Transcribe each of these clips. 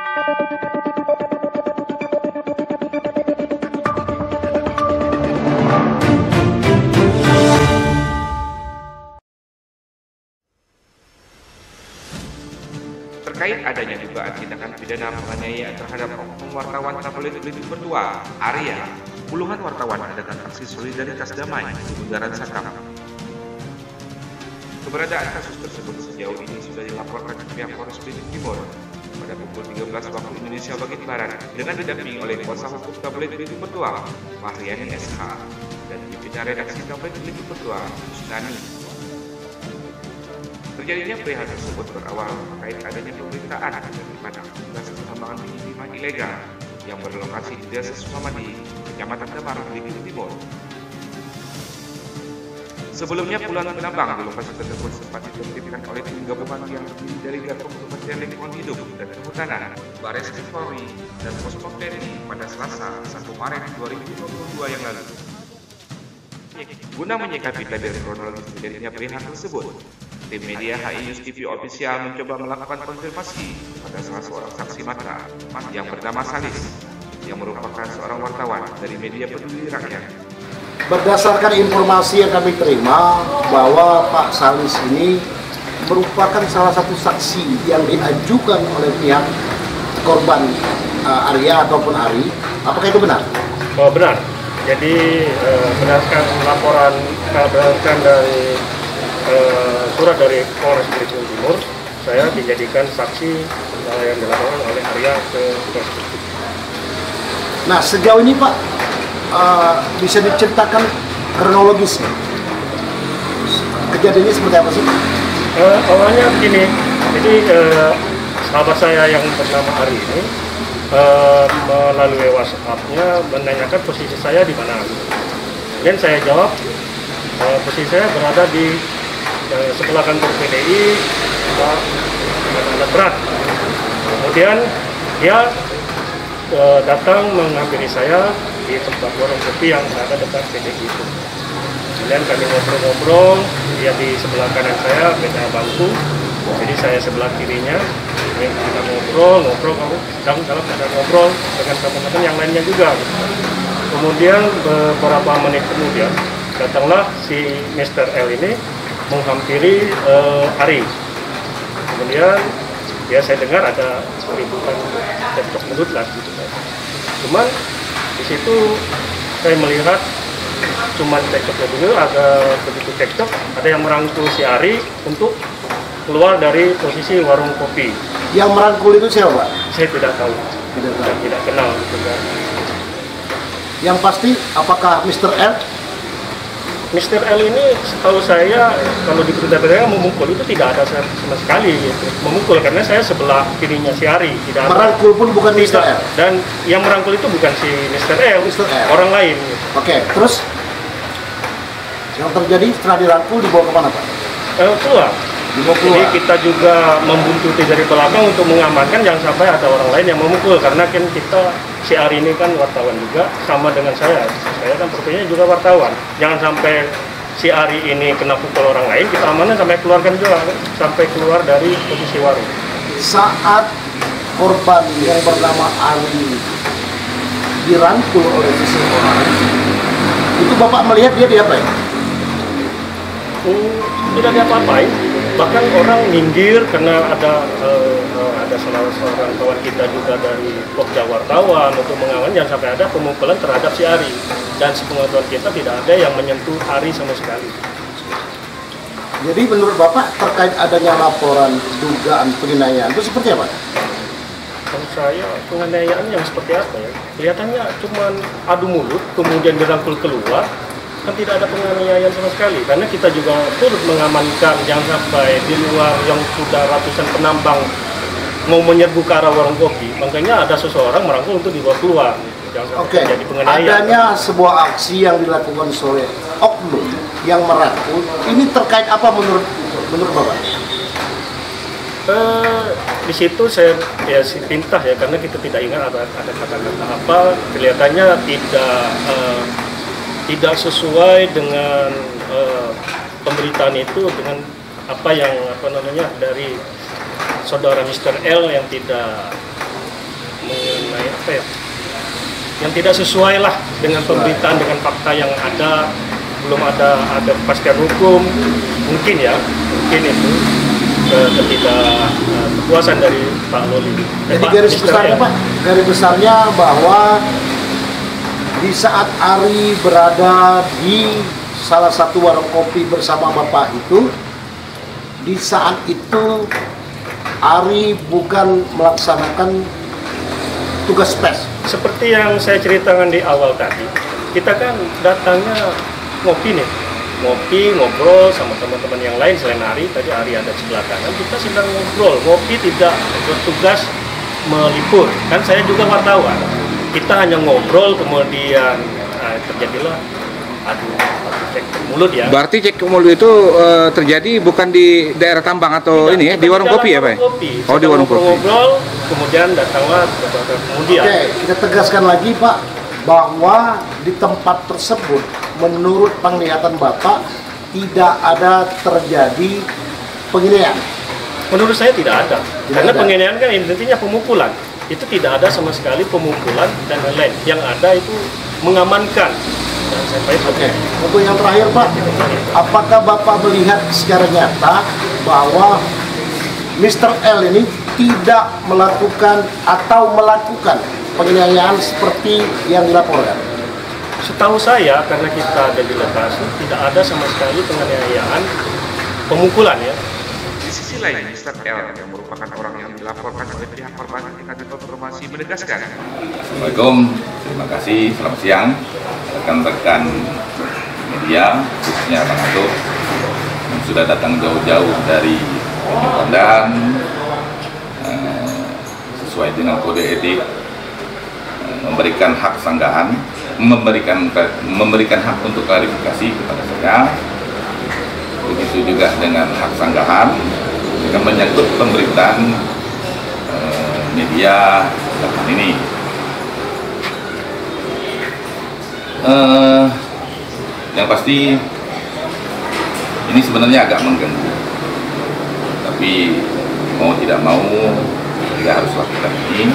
Terkait adanya dugaan tindakan pidana penganiayaan terhadap oknum wartawan tabloid Belitung Berdua, Arya, puluhan wartawan adakan aksi solidaritas damai di Bundaran Sakam. Keberadaan kasus tersebut sejauh ini sudah dilaporkan ke pihak Polres Belitung Timur pada pukul 13 waktu Indonesia bagian Barat dengan didampingi oleh kuasa hukum tabloid Belitung Berdua, Mahriani SH, dan pimpinan redaksi tabloid Belitung Berdua, Usnani. Terjadinya perihal tersebut berawal terkait adanya pemberitaan daripada aktivitas penambangan minyak timah ilegal yang berlokasi di Desa Sukamadi, Kecamatan Damar, Belitung Timur. Sebelumnya puluhan penambang di lokasi tersebut sempat ditertibkan oleh tim gabungan yang terdiri dari Garpol Kementerian Lingkungan Hidup dan Kehutanan, Bareskrim Polri, dan Pospom TNI pada Selasa 1 Maret 2022 yang lalu. Guna menyikapi tabel kronologis terjadinya perihal tersebut, tim media HI News TV Official mencoba melakukan konfirmasi pada salah seorang saksi mata yang bernama Salis, yang merupakan seorang wartawan dari media Peduli Rakyat. Berdasarkan informasi yang kami terima bahwa Pak Salis ini merupakan salah satu saksi yang diajukan oleh pihak korban Arya ataupun Ari. Apakah itu benar? Oh, benar. Jadi berdasarkan laporan dari surat dari Polres Belitung Timur, saya dijadikan saksi yang dilaporkan oleh Arya ke Polres Belitung. Nah, sejauh ini Pak, bisa diceritakan kronologisnya? Kejadiannya seperti apa sih? Awalnya begini, jadi sahabat saya yang bernama Ari ini melalui WhatsApp-nya menanyakan posisi saya di mana. Dan saya jawab, posisi saya berada di sebelah kantor PDI, alat berat. Kemudian dia datang menghampiri saya di tempat warung kopi yang ada dekat PDI itu. Kemudian kami ngobrol-ngobrol, dia di sebelah kanan saya, beda bangku, jadi saya sebelah kirinya. Kita ngobrol, dalam ada ngobrol dengan teman-teman yang lainnya juga. Kemudian beberapa menit kemudian datanglah si Mr. L ini menghampiri Ari. Kemudian ya saya dengar ada keributan cekcok mulut lah gitu. Cuman di situ saya melihat cuman cekcoknya dulu, ada begitu cekcok, ada yang merangkul si Ari untuk keluar dari posisi warung kopi. Yang merangkul itu siapa, Pak? Saya tidak tahu. Tidak kenal gitu kan. Yang pasti apakah Mr. L? Mr. L ini setahu saya kalau di berita memukul itu tidak ada sama sekali gitu. Memukul karena saya sebelah kirinya si Ari, tidak merangkul pun bukan tidak. Mr. L. Dan yang merangkul itu bukan si Mr. L, orang lain gitu. Oke, terus yang terjadi setelah dirangkul dibawa kemana, Pak? Keluar. Jadi kita juga membuntuti dari belakang untuk mengamankan jangan sampai ada orang lain yang memukul, karena kan kita si Ari ini kan wartawan juga sama dengan saya kan profesinya juga wartawan. Jangan sampai si Ari ini kena pukul orang lain, kita amankan sampai keluarkan juga sampai keluar dari posisi warung. Saat korban yang bernama Ari dirangkul oleh seseorang, itu Bapak melihat dia diapain? Tidak diapa-apain. Bahkan orang minggir karena ada salah seorang kawan kita juga dari Pokja Wartawan untuk mengamankan jangan sampai ada pemukulan terhadap si Ari. Dan sepengetahuan kita tidak ada yang menyentuh Ari sama sekali. Jadi menurut Bapak terkait adanya laporan dugaan penganiayaan itu seperti apa? Kalau saya penganiayaan yang seperti apa ya? Kelihatannya cuma adu mulut kemudian dirangkul keluar. Kan tidak ada penganiayaan sama sekali, karena kita juga turut mengamankan jangan sampai di luar yang sudah ratusan penambang mau menyerbu ke arah warung kopi, makanya ada seseorang merangkul untuk dibawa keluar. Jangan sampai terjadi penganiayaan. Adanya sebuah aksi yang dilakukan oleh oknum yang merangkul, ini terkait apa menurut Bapak? Di situ saya pintah ya, karena kita tidak ingat ada kata-kata apa, kelihatannya tidak sesuai dengan pemberitaan itu, dengan apa yang dari saudara Mr. L yang tidak mengenai apa ya, yang tidak sesuai lah dengan pemberitaan, dengan fakta yang ada, belum ada kepastian hukum, mungkin itu ketidakpuasan dari Pak Loli. Jadi garis besarnya Pak, garis besarnya bahwa di saat Ari berada di salah satu warung kopi bersama Bapak itu, di saat itu Ari bukan melaksanakan tugas pes. Seperti yang saya ceritakan di awal tadi, kita kan datangnya ngopi nih, ngobrol sama teman-teman yang lain selain Ari. Tadi Ari ada sebelah kanan, kita sedang ngobrol, ngopi, tidak bertugas melipur. Kan saya juga wartawan, kita hanya ngobrol, kemudian terjadilah cek mulut ya. Berarti cek mulut itu terjadi bukan di daerah tambang atau tidak, ini ya, di warung kopi ya Pak? Oh, di warung kopi. Ngobrol, kemudian datanglah kemudian. Oke, kita tegaskan lagi Pak, bahwa di tempat tersebut menurut penglihatan Bapak tidak ada terjadi penganiayaan. Menurut saya tidak ada. Karena ada. penganiayaan kan intinya pemukulan. Itu tidak ada sama sekali pemukulan dan lain-lain. Yang ada itu mengamankan. Dan sampai Oke, untuk yang terakhir Pak, apakah Bapak melihat secara nyata bahwa Mr. L ini tidak melakukan atau melakukan penganiayaan seperti yang dilaporkan? Setahu saya, karena kita ada di lokasi, tidak ada sama sekali penganiayaan, pemukulan ya. Di sisi lain, Mr. L yang merupakan orang yang dilaporkan oleh pihak korban tingkat informasi menegaskan. Assalamualaikum, terima kasih, selamat siang rekan-rekan media, khususnya Bang Atuk yang sudah datang jauh-jauh dari Pandan sesuai dengan kode etik, memberikan hak sanggahan, memberikan hak untuk klarifikasi kepada saya. Begitu juga dengan hak sanggahan yang menyangkut pemberitaan media dalam ini. Yang pasti ini sebenarnya agak mengganggu, tapi mau tidak mau kita harus lakukan ini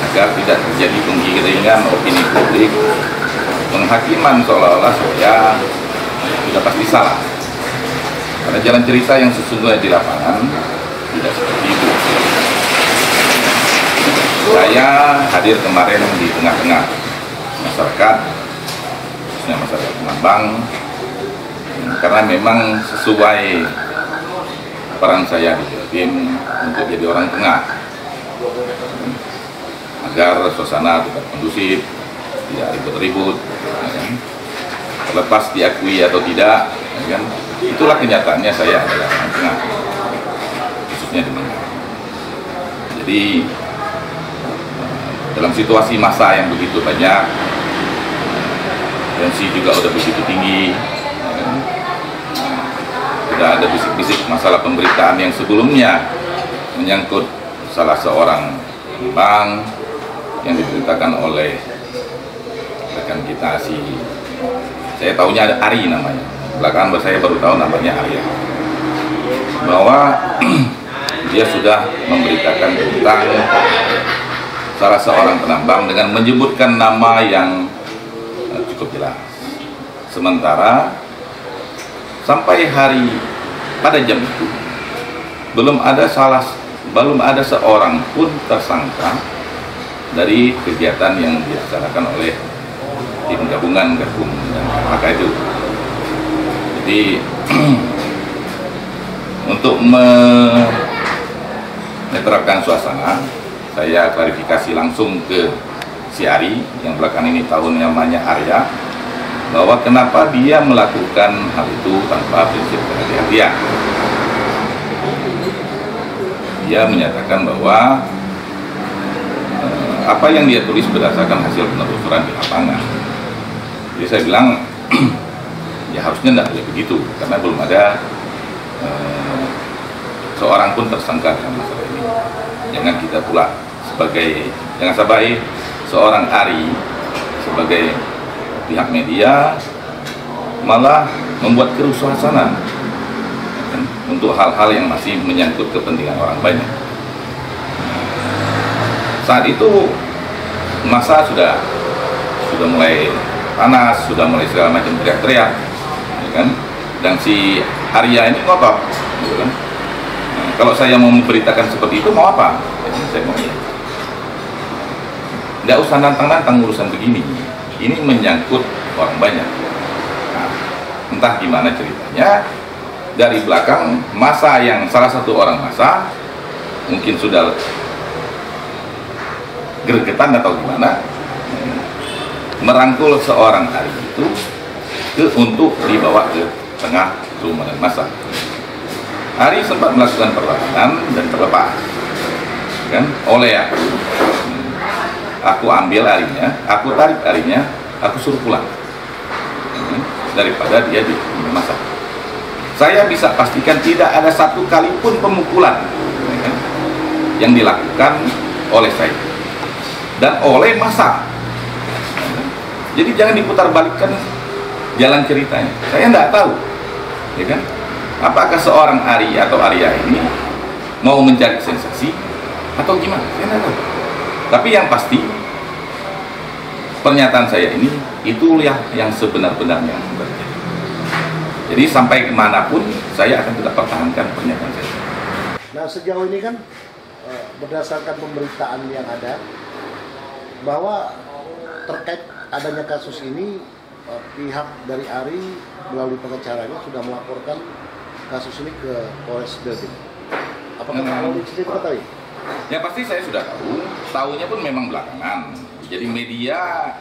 agar tidak terjadi penggiringan opini publik, penghakiman seolah-olah saya sudah pasti salah. Karena jalan cerita yang sesungguhnya di lapangan tidak seperti itu. Saya hadir kemarin di tengah-tengah masyarakat, khususnya masyarakat Penambang, karena memang sesuai peran saya di tim untuk jadi orang tengah, agar suasana tetap kondusif, tidak ribut-ribut, ya kan? Terlepas diakui atau tidak, ya kan? Itulah kenyataannya saya adalah orang tengah, khususnya di Manado. Jadi dalam situasi massa yang begitu banyak, tensi juga udah begitu tinggi, ya kan? Tidak ada bisik-bisik masalah pemberitaan yang sebelumnya menyangkut salah seorang bank yang diceritakan oleh rekan kita saya tahunya ada Ari namanya, belakangan saya baru tahu namanya Arya, bahwa dia sudah memberitakan tentang salah seorang penambang dengan menyebutkan nama yang cukup jelas. Sementara sampai pada jam itu belum ada seorang pun tersangka dari kegiatan yang dilaksanakan oleh tim gabungan Gakum dan KPK itu. Jadi untuk menerapkan suasana, saya klarifikasi langsung ke si Ari yang belakangan ini tahun namanya Arya, bahwa kenapa dia melakukan hal itu tanpa prinsip kehati-hatian. Dia menyatakan bahwa apa yang dia tulis berdasarkan hasil penelusuran di lapangan. Jadi saya bilang ya harusnya tidak boleh begitu, karena belum ada seorang pun tersangka dalam masalah ini. Jangan kita pula jangan sampai seorang Ari sebagai pihak media malah membuat keruh suasana untuk hal-hal yang masih menyangkut kepentingan orang banyak. Saat itu masa sudah mulai panas, sudah mulai segala macam teriak-teriak, ya kan? Dan si Arya ini ngotot, gitu kan? Nah, kalau saya mau memberitakan seperti itu mau apa? Saya mau nggak usah nantang-nantang urusan begini. Ini menyangkut orang banyak. Nah, entah gimana ceritanya, dari belakang masa yang salah satu orang masa mungkin sudah gregetan atau gimana, merangkul seorang Ari itu untuk dibawa ke tengah kerumunan massa. Ari sempat melakukan perlawanan dan terlepas, kan, oleh aku ambil Arinya, aku tarik Arinya, aku suruh pulang, daripada dia di massa. Saya bisa pastikan tidak ada satu kali pun pemukulan yang dilakukan oleh saya dan oleh massa. Jadi jangan diputar balikkan jalan ceritanya. Saya tidak tahu, ya kan? Apakah seorang Ari atau Arya ini mau mencari sensasi atau gimana? Saya tidak tahu. Tapi yang pasti pernyataan saya ini itu yang sebenar-benarnya terjadi. Jadi sampai kemanapun saya akan tetap pertahankan pernyataan saya. Nah, sejauh ini kan berdasarkan pemberitaan yang ada bahwa terkait adanya kasus ini, pihak dari Ari melalui pengacaranya sudah melaporkan kasus ini ke Polres Belbin. Apakah Pak Loli sendiri mengetahui? Ya pasti saya sudah tahunya pun memang belakangan. Jadi media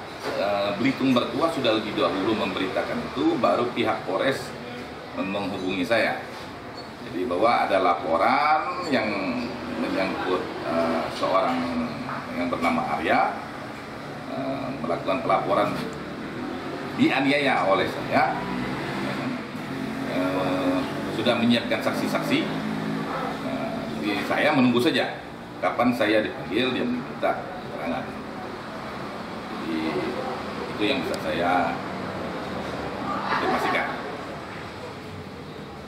Belitung Bertuah sudah lebih dahulu memberitakan itu, baru pihak Polres menghubungi saya. Jadi bahwa ada laporan yang menyangkut seorang yang bernama Arya melakukan pelaporan dianiaya oleh saya, sudah menyiapkan saksi-saksi. Jadi saya menunggu saja kapan saya dipanggil dan minta keterangan. Jadi itu yang bisa saya informasikan.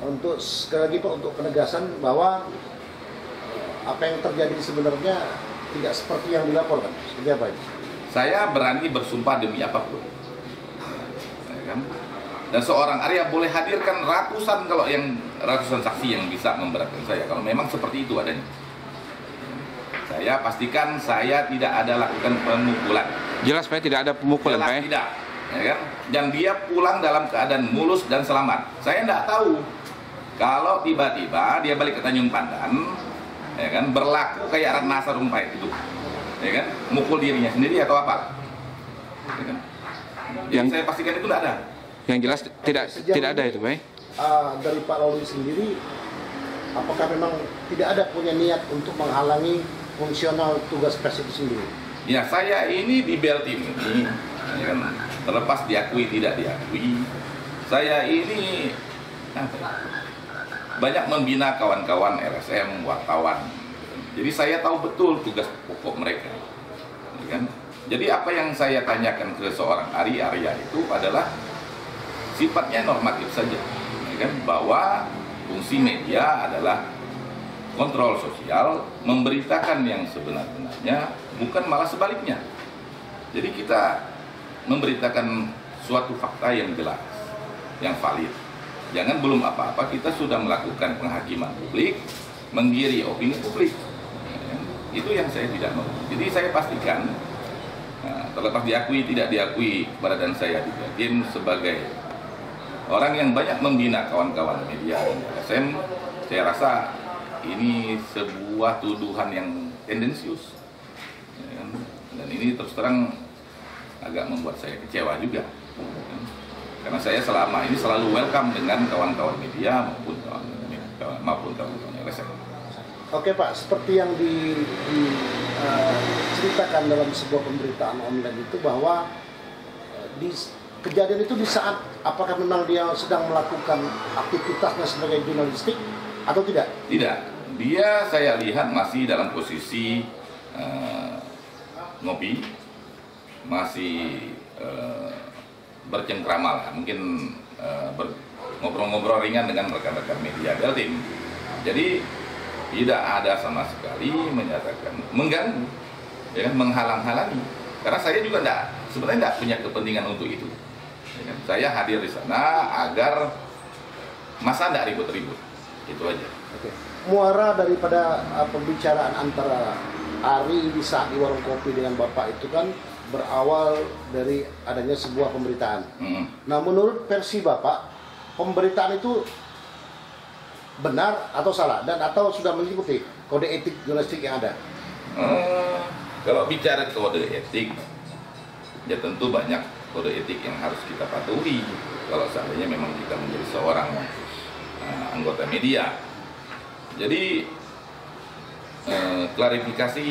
Untuk sekali lagi Pak, untuk penegasan bahwa apa yang terjadi sebenarnya tidak seperti yang dilaporkan. Seperti apa ini? Saya berani bersumpah demi apapun, ya kan? Dan seorang Arya boleh hadirkan ratusan saksi yang bisa memberatkan saya kalau memang seperti itu adanya. Saya pastikan saya tidak ada lakukan pemukulan. Jelas Pak, tidak ada pemukulan Pak. Tidak, ya kan? Dan dia pulang dalam keadaan mulus dan selamat. Saya tidak tahu kalau tiba-tiba dia balik ke Tanjung Pandan, ya kan, berlaku kayak Ratna Sarumpait itu, ya kan, mukul dirinya sendiri atau apa, ya kan? Yang saya pastikan itu tidak ada. Yang jelas tidak ada itu Pak. Dari Pak Loli sendiri, apakah memang tidak ada punya niat untuk menghalangi fungsional tugas pers itu sendiri? Ya, saya ini di Beltim ini, ya kan, terlepas diakui tidak diakui, saya ini banyak membina kawan-kawan LSM, wartawan. Jadi saya tahu betul tugas pokok mereka, ya kan? Jadi apa yang saya tanyakan ke seorang Arya itu adalah sifatnya normatif saja, ya kan? Bahwa fungsi media adalah kontrol sosial, memberitakan yang sebenar-benarnya, bukan malah sebaliknya. Jadi kita memberitakan suatu fakta yang jelas, yang valid. Jangan belum apa-apa kita sudah melakukan penghakiman publik, menggiri opini publik. Itu yang saya tidak mau. Jadi saya pastikan, terlepas diakui tidak diakui keberadaan saya di Belbin sebagai orang yang banyak membina kawan-kawan media dan LSM, saya rasa ini sebuah tuduhan yang tendensius, dan ini terus terang agak membuat saya kecewa juga, karena saya selama ini selalu welcome dengan kawan-kawan media maupun kawan-kawan LSM. Oke Pak, seperti yang diceritakan dalam sebuah pemberitaan online itu bahwa di kejadian itu di saat apakah memang dia sedang melakukan aktivitasnya sebagai jurnalistik atau tidak? Tidak, dia saya lihat masih dalam posisi ngopi, masih bercengkrama lah, mungkin ngobrol-ngobrol ringan dengan rekan-rekan media Beltim. Jadi tidak ada sama sekali menyatakan mengganggu, ya kan, menghalang-halangi. Karena saya juga sebenarnya tidak punya kepentingan untuk itu. Ya kan? Saya hadir di sana agar masa tidak ribut-ribut, itu aja. Oke. Muara daripada pembicaraan antara Ari di saat di warung kopi dengan Bapak itu kan berawal dari adanya sebuah pemberitaan. Nah, menurut versi Bapak, pemberitaan itu benar atau salah, dan atau sudah mengikuti kode etik jurnalistik yang ada? Kalau bicara kode etik, ya tentu banyak kode etik yang harus kita patuhi kalau seandainya memang kita menjadi seorang anggota media. Jadi klarifikasi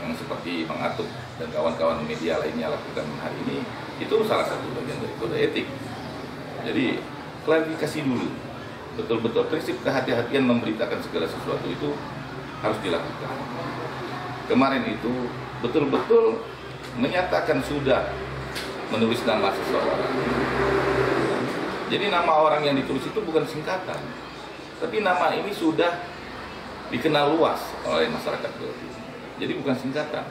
yang seperti Bang Atuk dan kawan-kawan media lainnya lakukan hari ini, itu salah satu bagian dari kode etik. Jadi klarifikasi dulu, betul-betul prinsip kehati-hatian memberitakan segala sesuatu itu harus dilakukan. Kemarin itu betul-betul menyatakan sudah menulis nama seseorang. Jadi nama orang yang ditulis itu bukan singkatan, tapi nama ini sudah dikenal luas oleh masyarakat Jawa Timur. Jadi bukan singkatan.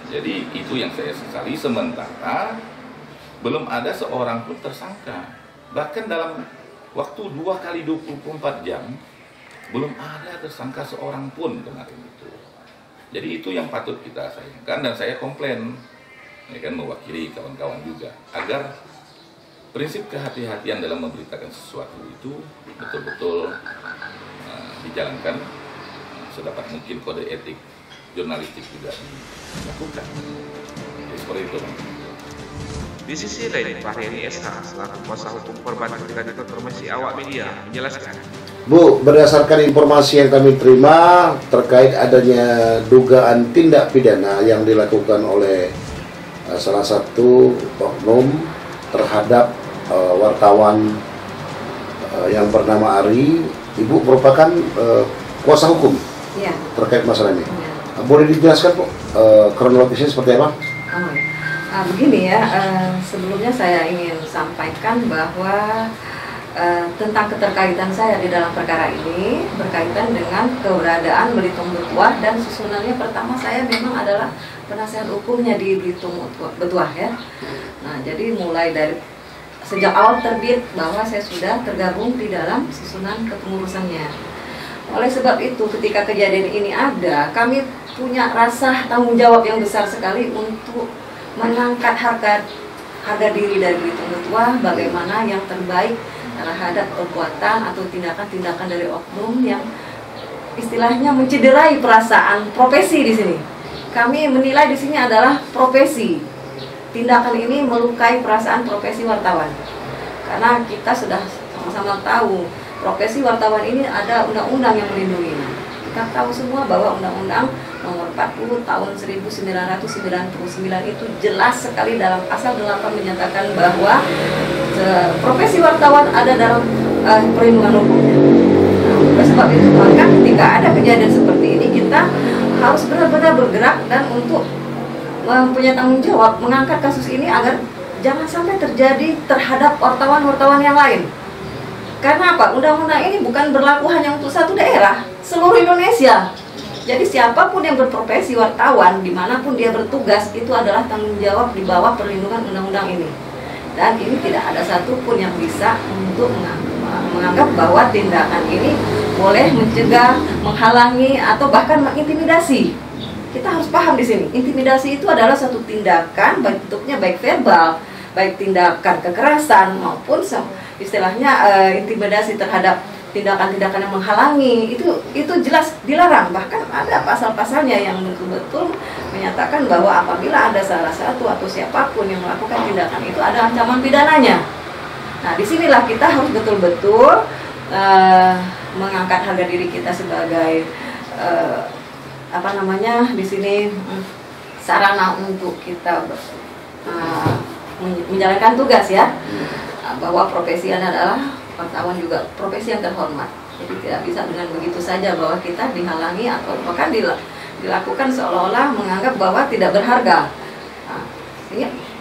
Jadi itu yang saya sesali, sementara belum ada seorang pun tersangka. Bahkan dalam waktu 2 kali 24 jam belum ada tersangka seorang pun kemarin itu. Jadi itu yang patut kita sayangkan, dan saya komplain, ya kan, mewakili kawan-kawan juga, agar prinsip kehati-hatian dalam memberitakan sesuatu itu betul-betul dijalankan, sedapat mungkin kode etik jurnalistik juga dilakukan. Jadi seperti itu. Di sisi lain, Pak Heni SH selaku kuasa hukum korban ketika dikonfirmasi awak media menjelaskan, Bu, berdasarkan informasi yang kami terima terkait adanya dugaan tindak pidana yang dilakukan oleh salah satu oknum terhadap wartawan yang bernama Ari, Ibu merupakan kuasa hukum ya terkait masalah ini. Ya. Boleh dijelaskan, Bu, kronologisnya seperti apa? Oh, ya. Begini ya, sebelumnya saya ingin sampaikan bahwa tentang keterkaitan saya di dalam perkara ini berkaitan dengan keberadaan Belitung Betuah, dan susunannya pertama saya memang adalah penasihat hukumnya di Belitung Betuah ya. Nah, jadi mulai dari sejak awal terbit bahwa saya sudah tergabung di dalam susunan kepengurusannya. Oleh sebab itu ketika kejadian ini ada, kami punya rasa tanggung jawab yang besar sekali untuk mengangkat harga diri dari Belitung Betuah, bagaimana yang terbaik terhadap perbuatan atau tindakan-tindakan dari oknum yang istilahnya mencederai perasaan profesi di sini. Kami menilai di sini adalah profesi. Tindakan ini melukai perasaan profesi wartawan. Karena kita sudah sama-sama tahu profesi wartawan ini ada undang-undang yang melindunginya. Kita tahu semua bahwa Undang-Undang Nomor 40 Tahun 1999 itu jelas sekali dalam pasal 8 menyatakan bahwa profesi wartawan ada dalam perlindungan hukumnya. Nah, oleh sebab itu maka ketika ada kejadian seperti ini, kita harus benar-benar bergerak dan untuk mempunyai tanggung jawab mengangkat kasus ini agar jangan sampai terjadi terhadap wartawan-wartawan yang lain. Karena apa? Undang-undang ini bukan berlaku hanya untuk satu daerah, seluruh Indonesia. Jadi siapapun yang berprofesi wartawan, dimanapun dia bertugas, itu adalah tanggung jawab di bawah perlindungan undang-undang ini. Dan ini tidak ada satupun yang bisa untuk menganggap bahwa tindakan ini boleh mencegah, menghalangi, atau bahkan mengintimidasi. Kita harus paham di sini, intimidasi itu adalah satu tindakan, bentuknya baik verbal, baik tindakan kekerasan maupun istilahnya intimidasi terhadap tindakan-tindakan yang menghalangi, itu jelas dilarang. Bahkan ada pasal-pasalnya yang betul-betul menyatakan bahwa apabila ada salah satu atau siapapun yang melakukan tindakan itu ada ancaman pidananya. Nah, disinilah kita harus betul-betul mengangkat harga diri kita sebagai di sini sarana untuk kita menjalankan tugas ya, bahwa profesi adalah wartawan juga profesi yang terhormat. Jadi tidak bisa dengan begitu saja bahwa kita dihalangi atau bahkan dilakukan seolah-olah menganggap bahwa tidak berharga. Nah,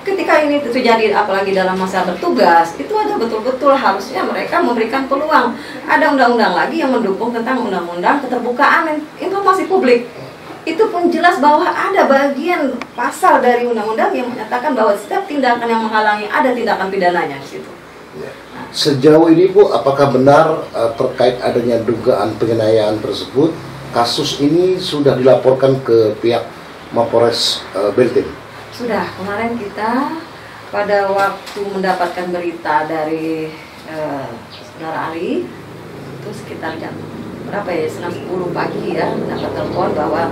ketika ini terjadi apalagi dalam masa bertugas, itu ada betul-betul harusnya mereka memberikan peluang. Ada undang-undang lagi yang mendukung tentang undang-undang keterbukaan informasi publik. itu pun jelas bahwa ada bagian pasal dari undang-undang yang menyatakan bahwa setiap tindakan yang menghalangi ada tindakan pidananya di situ. Ya. Sejauh ini Bu, apakah benar terkait adanya dugaan penganiayaan tersebut, kasus ini sudah dilaporkan ke pihak Mapolres Beltim? Sudah, kemarin kita pada waktu mendapatkan berita dari saudara Ari, itu sekitar jam berapa ya, setengah 10 pagi ya, dapat telepon bahwa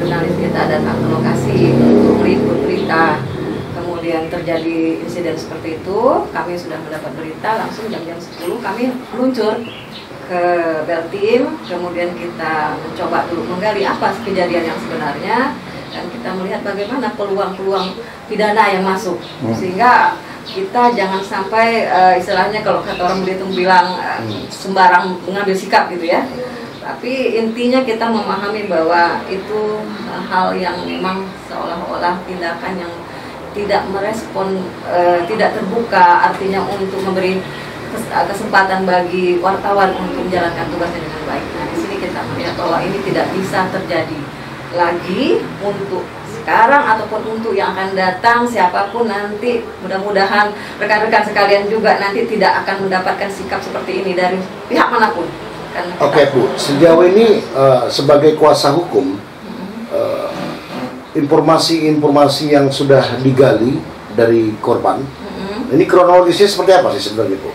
jurnalis kita datang ke lokasi untuk meliput berita. Kemudian terjadi insiden seperti itu, kami sudah mendapat berita, langsung jam-jam 10 kami meluncur ke Beltim, kemudian kita mencoba dulu menggali apa kejadian yang sebenarnya, dan kita melihat bagaimana peluang-peluang pidana yang masuk, sehingga kita jangan sampai istilahnya kalau kata orang Belitung bilang sembarang mengambil sikap gitu ya. Tapi intinya kita memahami bahwa itu hal yang memang seolah-olah tindakan yang tidak merespon, tidak terbuka, artinya untuk memberi kesempatan bagi wartawan untuk menjalankan tugasnya dengan baik. Nah, di sini kita melihat bahwa ini tidak bisa terjadi lagi untuk sekarang ataupun untuk yang akan datang, siapapun nanti. Mudah-mudahan rekan-rekan sekalian juga nanti tidak akan mendapatkan sikap seperti ini dari pihak manapun. Oke Bu, sejauh ini sebagai kuasa hukum, informasi-informasi yang sudah digali dari korban, ini kronologisnya seperti apa sih sebenarnya Bu?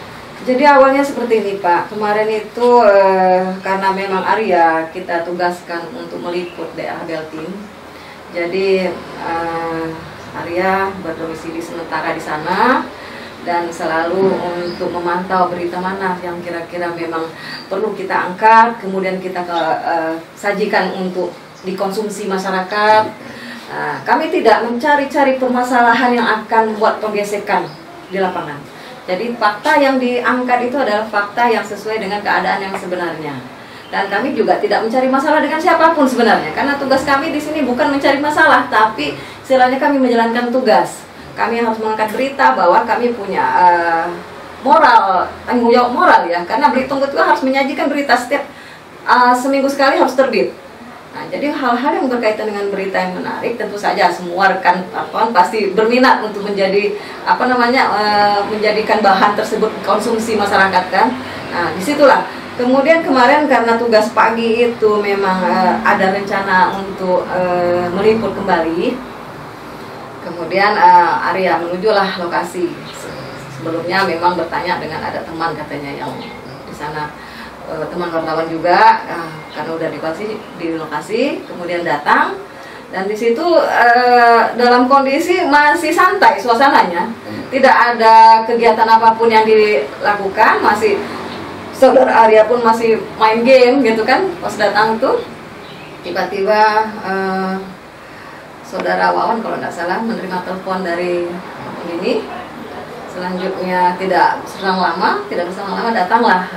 Jadi awalnya seperti ini Pak, kemarin itu karena memang Arya kita tugaskan untuk meliput daerah Beltim. Jadi Arya berdomisili sementara di sana dan selalu untuk memantau berita mana yang kira-kira memang perlu kita angkat, kemudian kita sajikan untuk dikonsumsi masyarakat. Kami tidak mencari-cari permasalahan yang akan membuat penggesekan di lapangan. Jadi fakta yang diangkat itu adalah fakta yang sesuai dengan keadaan yang sebenarnya. Dan kami juga tidak mencari masalah dengan siapapun sebenarnya, karena tugas kami di sini bukan mencari masalah, tapi istilahnya kami menjalankan tugas. Kami harus mengangkat berita bahwa kami punya moral, tanggung jawab moral ya, karena Belitung itu harus menyajikan berita setiap seminggu sekali harus terbit. Nah, jadi hal-hal yang berkaitan dengan berita yang menarik tentu saja semua rekan pasti berminat untuk menjadi menjadikan bahan tersebut konsumsi masyarakat kan. Nah, disitulah. Kemudian kemarin karena tugas pagi itu memang ada rencana untuk meliput kembali. Kemudian Arya menujulah lokasi. Sebelumnya memang bertanya dengan ada teman katanya yang di sana, teman wartawan juga, karena udah di lokasi, kemudian datang. Dan di situ dalam kondisi masih santai suasananya, tidak ada kegiatan apapun yang dilakukan, masih saudara Arya pun masih main game gitu kan. Pas datang tuh tiba-tiba saudara Wawan kalau tidak salah menerima telepon dari ini. Selanjutnya tidak berselang lama datanglah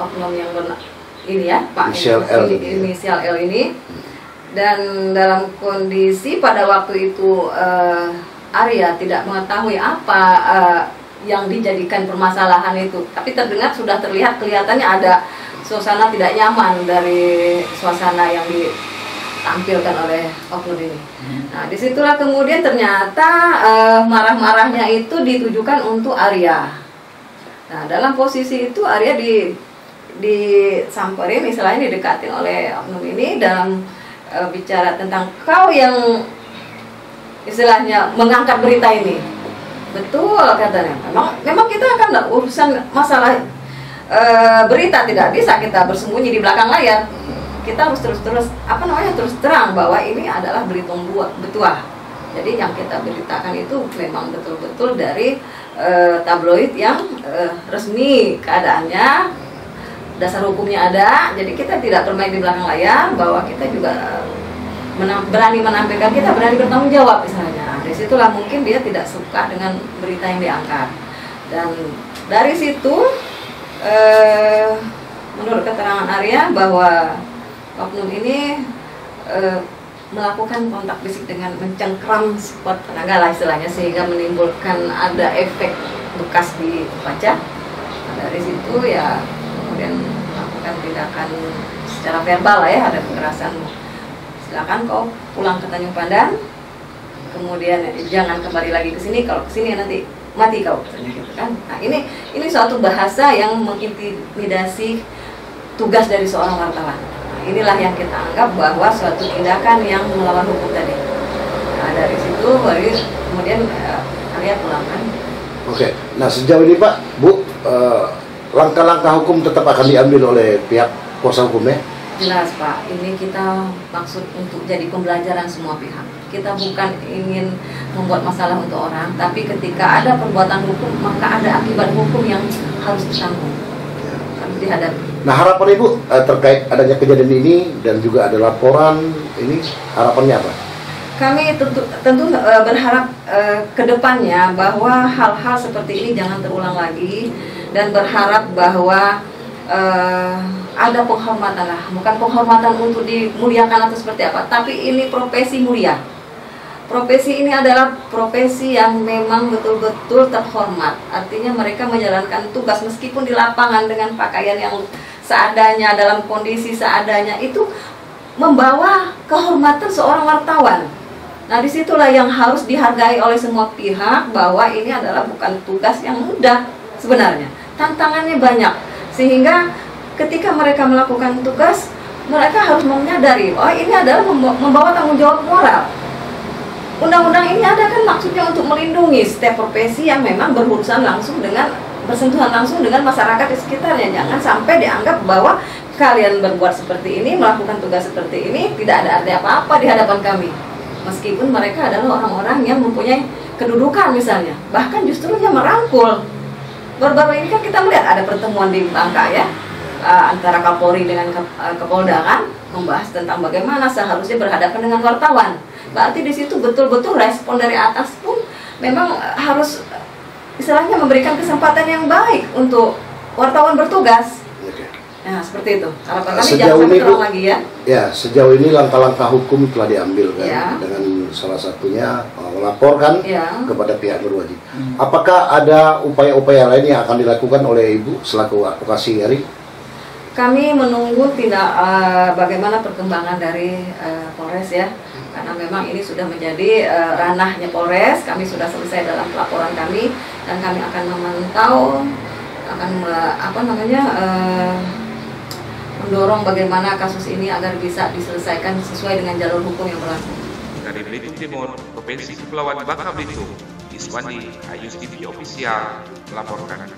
oknum yang ini ya Pak inisial L ini. Dan dalam kondisi pada waktu itu Arya tidak mengetahui apa yang dijadikan permasalahan itu, tapi terdengar sudah kelihatannya ada suasana tidak nyaman dari suasana yang ditampilkan oleh oknum ini. Nah, disitulah kemudian ternyata marah-marahnya itu ditujukan untuk Arya. Nah, dalam posisi itu Arya disamperin, istilahnya didekatin oleh oknum ini dalam bicara tentang kau yang istilahnya mengangkat berita ini. Betul katanya. Memang kita akan urusan masalah berita tidak bisa kita bersembunyi di belakang layar. Kita harus terus terang bahwa ini adalah Belitung Betuah. Jadi yang kita beritakan itu memang betul-betul dari tabloid yang resmi keadaannya, dasar hukumnya ada. Jadi kita tidak bermain di belakang layar, bahwa kita juga berani menampilkan, kita berani bertanggung jawab misalnya. Disitulah mungkin dia tidak suka dengan berita yang diangkat. Dan dari situ menurut keterangan Arya bahwa oknum ini melakukan kontak fisik dengan mencengkram spot tenaga lah istilahnya, sehingga menimbulkan ada efek bekas di wajah. Dari situ ya kemudian melakukan tindakan secara verbal lah ya, ada kekerasan. Silakan kau pulang ke Tanjung Pandan, kemudian jangan kembali lagi ke sini, kalau ke sini nanti mati kau, gitu kan. Nah, ini suatu bahasa yang mengintimidasi tugas dari seorang wartawan. Nah, inilah yang kita anggap bahwa suatu tindakan yang melawan hukum tadi. Nah, dari situ baru kemudian kalian pulangkan. Oke, nah sejauh ini Pak, Bu, langkah-langkah hukum tetap akan diambil oleh pihak kuasa hukumnya? Jelas Pak, ini kita maksud untuk jadi pembelajaran semua pihak. Kita bukan ingin membuat masalah untuk orang, tapi ketika ada perbuatan hukum, maka ada akibat hukum yang harus ditanggung, harus dihadapi. Nah, harapan Ibu terkait adanya kejadian ini dan juga ada laporan ini, harapannya apa? Kami tentu berharap ke depannya bahwa hal-hal seperti ini jangan terulang lagi, dan berharap bahwa ada penghormatan lah, bukan penghormatan untuk dimuliakan atau seperti apa, tapi ini profesi mulia. Profesi ini adalah profesi yang memang betul-betul terhormat. Artinya mereka menjalankan tugas meskipun di lapangan dengan pakaian yang seadanya, dalam kondisi seadanya, itu membawa kehormatan seorang wartawan. Nah, disitulah yang harus dihargai oleh semua pihak, bahwa ini adalah bukan tugas yang mudah sebenarnya. Tantangannya banyak, sehingga ketika mereka melakukan tugas, mereka harus menyadari, oh ini adalah membawa tanggung jawab moral. Undang-undang ini ada kan maksudnya untuk melindungi setiap profesi yang memang berurusan langsung dengan, bersentuhan langsung dengan masyarakat di sekitarnya. Jangan sampai dianggap bahwa kalian berbuat seperti ini, melakukan tugas seperti ini, tidak ada arti apa-apa di hadapan kami. Meskipun mereka adalah orang-orang yang mempunyai kedudukan misalnya, bahkan justru yang merangkul. Baru-baru ini kan kita melihat ada pertemuan di Bangka ya, antara Kapolri dengan Kapolda kan, membahas tentang bagaimana seharusnya berhadapan dengan wartawan. Berarti di situ betul-betul respon dari atas pun memang harus istilahnya memberikan kesempatan yang baik untuk wartawan bertugas. Nah, seperti itu. Harapan kami jangan sampai terulang lagi ya. Ya, sejauh ini langkah-langkah hukum telah diambil kan, ya, dengan salah satunya melaporkan ya kepada pihak berwajib. Apakah ada upaya-upaya lain yang akan dilakukan oleh Ibu selaku advokasi RI? Kami menunggu bagaimana perkembangan dari Polres ya, karena memang ini sudah menjadi ranahnya Polres. Kami sudah selesai dalam pelaporan kami, dan kami akan memantau, akan mendorong bagaimana kasus ini agar bisa diselesaikan sesuai dengan jalur hukum yang berlaku. Dari Belitung Timur, Provinsi Kepulauan Bangka Belitung, Iswandi, Ayus TV Official melaporkan.